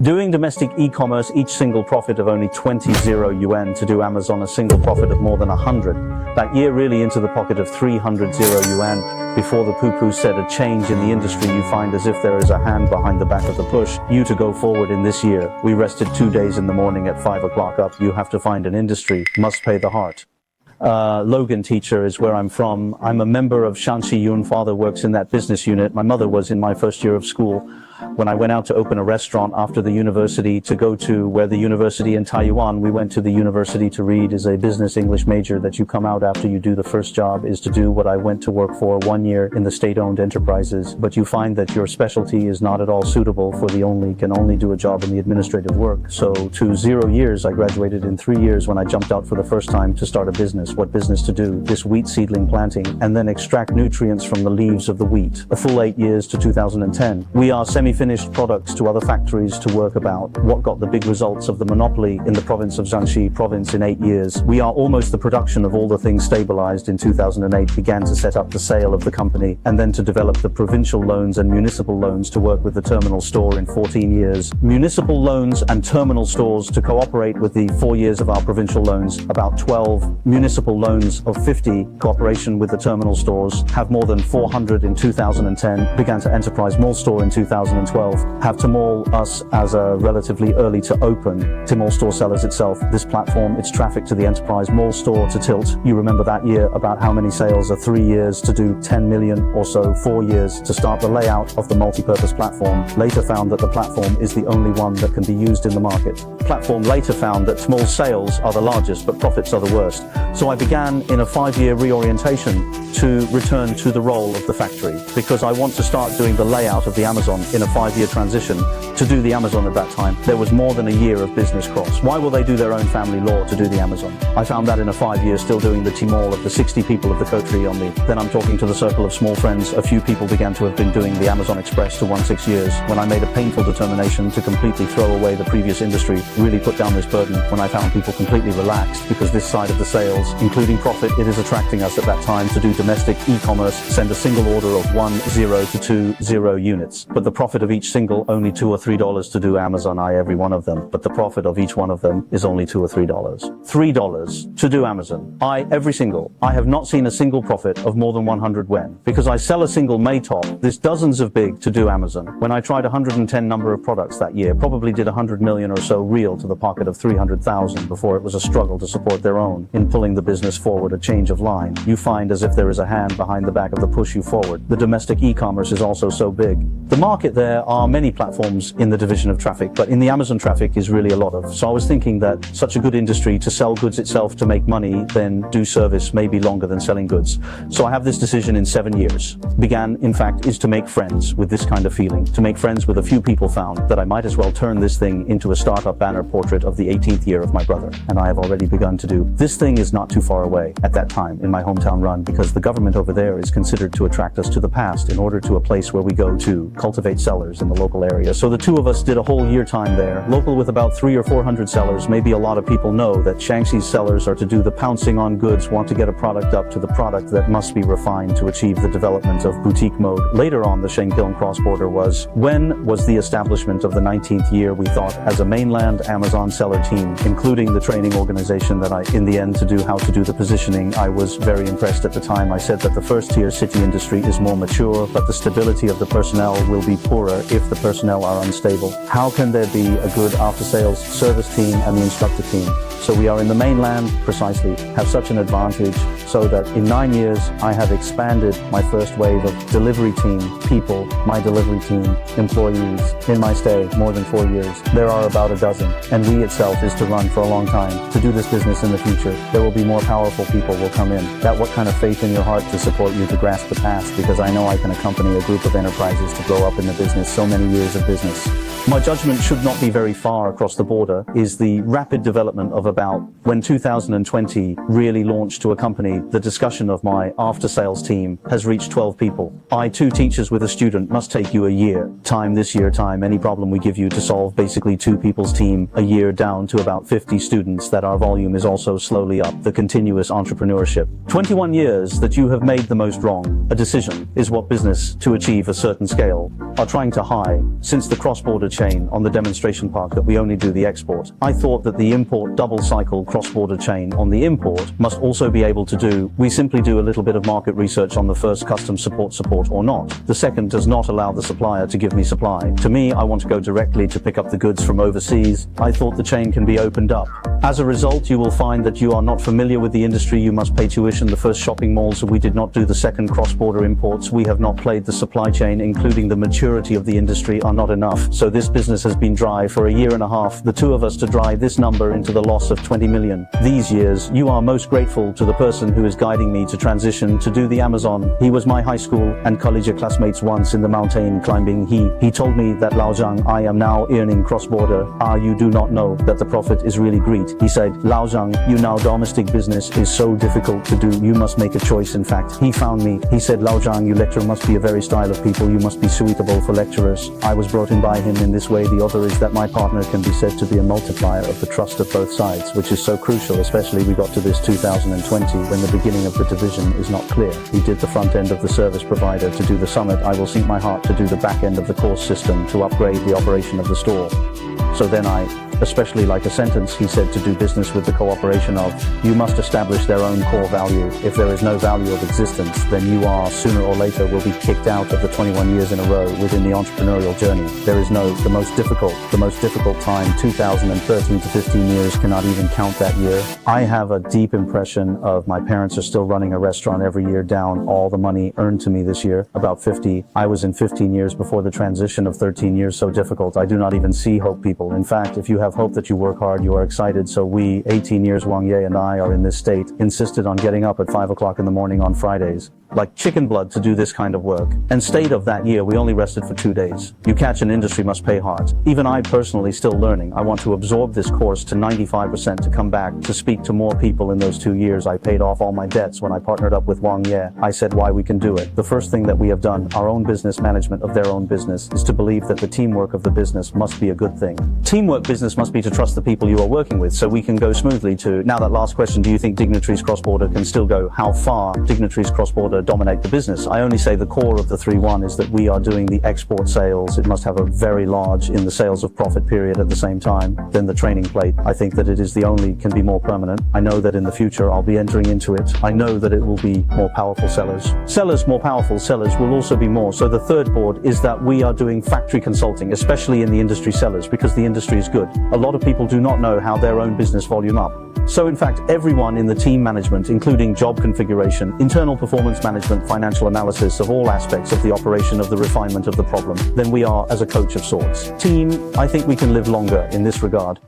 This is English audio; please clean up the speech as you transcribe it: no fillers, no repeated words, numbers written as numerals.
Doing domestic e-commerce, each single profit of only 20 yuan, to do Amazon a single profit of more than 100. That year really into the pocket of 300 yuan. Before the poo-poo said a change in the industry, you find as if there is a hand behind the back of the push. You to go forward in this year. We rested 2 days in the morning at 5 o'clock up. You have to find an industry. Must pay the heart. Logan Teacher is where I'm from. I'm a member of Shanxi Yun. Father works in that business unit. My mother was in my first year of school when I went out to open a restaurant after the university to go to where the university in Taiwan, we went to the university to read as a business English major that you come out after you do the first job is to do what I went to work for 1 year in the state-owned enterprises. But you find that your specialty is not at all suitable for can only do a job in the administrative work. So to 0 years, I graduated in 3 years when I jumped out for the first time to start a business. What business to do? This wheat seedling planting and then extract nutrients from the leaves of the wheat. A full 8 years to 2010. We are semi-finished products to other factories to work about. What got the big results of the monopoly in the province of Jiangxi province in 8 years. We are almost the production of all the things stabilized in 2008, began to set up the sale of the company and then to develop the provincial loans and municipal loans to work with the terminal store in 14 years. Municipal loans and terminal stores to cooperate with the 4 years of our provincial loans, about 12 municipal loans of 50, cooperation with the terminal stores, have more than 400 in 2010, began to enterprise mall store in 2012, have Tmall us as a relatively early to open. Tmall store sellers itself, this platform, its traffic to the enterprise mall store to tilt. You remember that year about how many sales are 3 years to do 10 million or so, 4 years to start the layout of the multi-purpose platform. Later found that the platform is the only one that can be used in the market. Platform later found that Tmall sales are the largest but profits are the worst. So I began in a 5-year reorientation to return to the role of the factory because I want to start doing the layout of the Amazon in a 5-year transition. To do the Amazon at that time, there was more than a year of business cross. Why will they do their own family law to do the Amazon? I found that in a 5 years still doing the Tmall of the 60 people of the coterie on me. Then I'm talking to the circle of small friends. A few people began to have been doing the Amazon Express to 6 years when I made a painful determination to completely throw away the previous industry, really put down this burden when I found people completely relaxed because this side of the sales, including profit, it is attracting us at that time to do domestic e-commerce, send a single order of 10 to 20 units. But the profit of each single, only $2 or $3 to do Amazon, every one of them. But the profit of each one of them is only $2 or $3. $3 to do Amazon. Every single. I have not seen a single profit of more than 100 yuan because I sell a single Maytop. There's dozens of big to do Amazon. When I tried 110 number of products that year, probably did 100 million or so real to the pocket of 300,000 before it was a struggle to support their own. In pulling the business forward, a change of line. You find as if there is a hand behind the back of the push you forward. The domestic e-commerce is also so big. The market there are many platforms in the division of traffic, but in the Amazon traffic is really a lot of. So I was thinking that such a good industry to sell goods itself to make money, then do service may be longer than selling goods. So I have this decision in 7 years. Began, in fact, is to make friends with this kind of feeling, to make friends with a few people found that I might as well turn this thing into a startup banner portrait of the 18th year of my brother. And I have already begun to do. This thing is not too far away at that time in my hometown run because the government over there is considered to attract us to the past in order to a place where we go to cultivate sellers in the local area. So the two of us did a whole year time there, local with about 300 or 400 sellers. Maybe a lot of people know that Shanxi's sellers are to do the pouncing on goods, want to get a product up to the product that must be refined to achieve the development of boutique mode. Later on, the Shanghai cross-border was the establishment of the 19th year, we thought, as a mainland Amazon seller team, including the training organization that in the end, to do how to do the positioning. I was very impressed at the time. I said that the first tier city industry is more mature, but the stability of the personnel will be poorer if the personnel are unstable. How can there be a good after-sales service team and the instructor team? So we are in the mainland, precisely, have such an advantage so that in 9 years, I have expanded my first wave of delivery team, people, my delivery team, employees. In my stay, more than 4 years, there are about a dozen. And we itself is to run for a long time, to do this business in the future. There will be more powerful people will come in. That what kind of faith in your heart to support you to grasp the past, because I know I can accompany a group of enterprises to grow up in the business, so many years of business. My judgment should not be very far across the border is the rapid development of about when 2020 really launched to a company, the discussion of my after-sales team has reached 12 people. Two teachers with a student must take you a year. This year, any problem we give you to solve basically 2 people's team, a year down to about 50 students, that our volume is also slowly up, the continuous entrepreneurship. 21 years that you have made the most wrong. A decision is what business to achieve a certain scale are trying to high, since the cross-border chain on the demonstration park that we only do the export. I thought that the import double cycle cross-border chain on the import must also be able to do, we simply do a little bit of market research on the first custom support or not. The second does not allow the supplier to give me supply. To me, I want to go directly to pick up the goods from overseas. I thought the chain can be opened up. As a result, you will find that you are not familiar with the industry. You must pay tuition. The first shopping malls, we did not do the second cross-border imports. We have not played the supply chain, including the maturity of the industry are not enough. So this business has been dry for a year and a half. The two of us to drive this number into the loss of 20 million. These years, you are most grateful to the person who is guiding me to transition to do the Amazon. He was my high school and college classmates once in the mountain climbing. He told me that Lao Zhang, I am now earning cross-border. You do not know that the profit is really great. He said, Lao Zhang, you now domestic business is so difficult to do. You must make a choice. In fact, he found me. He said, Lao Zhang, you lecturer must be a very style of people. You must be suitable for lecturers. I was brought in by him in this way. The other is that my partner can be said to be a multiplier of the trust of both sides, which is so crucial, especially we got to this 2020 when the beginning of the division is not clear. He did the front end of the service provider to do the summit. I will sink my heart to do the back end of the course system to upgrade the operation of the store. So then especially like a sentence, he said to do business with the cooperation of, you must establish their own core value. If there is no value of existence, then you are sooner or later will be kicked out of the 21 years in a row within the entrepreneurial journey. There is the most difficult time, 2013 to 15 years, cannot even count that year. I have a deep impression of my parents are still running a restaurant every year down all the money earned to me this year, about 50. I was in 15 years before the transition of 13 years so difficult. I do not even see hope, people. In fact, if you have hope that you work hard, you are excited. So we, 18 years, Wang Ye and I are in this state, insisted on getting up at 5 o'clock in the morning on Fridays, like chicken blood to do this kind of work. And state of that year, we only rested for 2 days. You catch an industry must pay hard. Even I personally still learning. I want to absorb this course to 95% to come back to speak to more people in those 2 years. I paid off all my debts when I partnered up with Wang Ye. I said why we can do it. The first thing that we have done, our own business management of their own business, is to believe that the teamwork of the business must be a good thing. Teamwork business must be to trust the people you are working with so we can go smoothly to, now that last question, do you think Dignitaries Cross-Border can still go? How far Dignitaries Cross-Border dominate the business? I only say the core of the 3-1 is that we are doing the export sales. It must have a very large in the sales of profit period at the same time. Then the training plate, I think that it is the only can be more permanent. I know that in the future I'll be entering into it. I know that it will be more powerful sellers. More powerful sellers will also be more. So the third board is that we are doing factory consulting, especially in the industry sellers, because the industry is good. A lot of people do not know how their own business volume up. So in fact, everyone in the team management, including job configuration, internal performance management, financial analysis of all aspects of the operation of the refinement of the problem, then we are as a coach of sorts. Team, I think we can live longer in this regard.